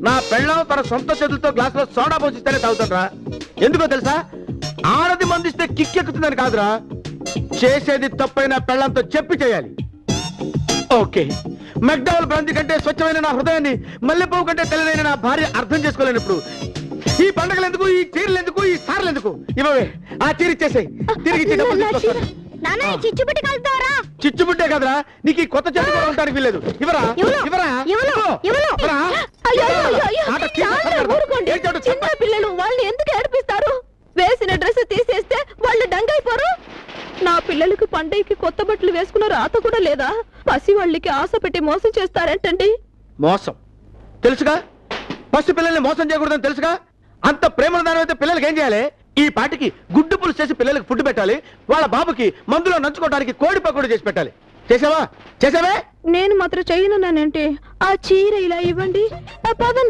నా పెళ్ళం తన సొంత చేతులతో గ్లాస్ లో సోడా పోసిస్తేనే తాగుతాడ్రా. ఎందుకో తెలుసా? ఆడది మందిస్తే కిక్కెక్కుతుందని కాదురా, చేసేది తప్పైన పెళ్ళంతో చెప్పి చేయాలి. ఓకే, మెక్డవల్ బ్రాంతి కంటే స్వచ్ఛమైన నా హృదయాన్ని మల్లెపువ్వు కంటే తెల్లదైన నా భార్య అర్థం చేసుకోలేనప్పుడు ఈ పండుగలు ఎందుకు, ఈ చీరలు ఎందుకు, ఈ సార్లు ఎందుకు? ఇవ్వవే, ఆ చీర ఇచ్చేసాయి. తిరిగి ఇచ్చి డబ్బులు తీసుకొస్తాను. చిచ్చుబుట్టే కదరా, నీకు ఈ కొత్త చెట్టు కూడా ఉండడానికి వీలేదు. ఇవరా పిల్లలు వాళ్ళని ఎందుకు ఏడిపిస్తారు? వేసిన డ్రెస్ తీసేస్తే వాళ్ళు డంగైపోరు. నా పిల్లలకి పండగకి కొత్త బట్టలు వేసుకున్న రాత కూడా లేదా? పసి వాళ్ళకి ఆశ పెట్టి మోసం చేస్తారేంటండి? మోసం తెలుసుగా, పసి పిల్లల్ని మోసం చేయకూడదని తెలుసుగా. అంత ప్రేమల దాని అయితే పిల్లలకి ఏం చేయాలి? ఈ పాటికి గుడ్డు పులుసు చేసి పిల్లలకి ఫుడ్ పెట్టాలి. వాళ్ళ బాబుకి మందులో నంచుకోవడానికి కోడి పకోడీ చేసి పెట్టాలి. చేసావా? చేసావే? నేను మాత్రం చేయనున్నానేంటి? ఆ చీర ఇలా ఇవ్వండి.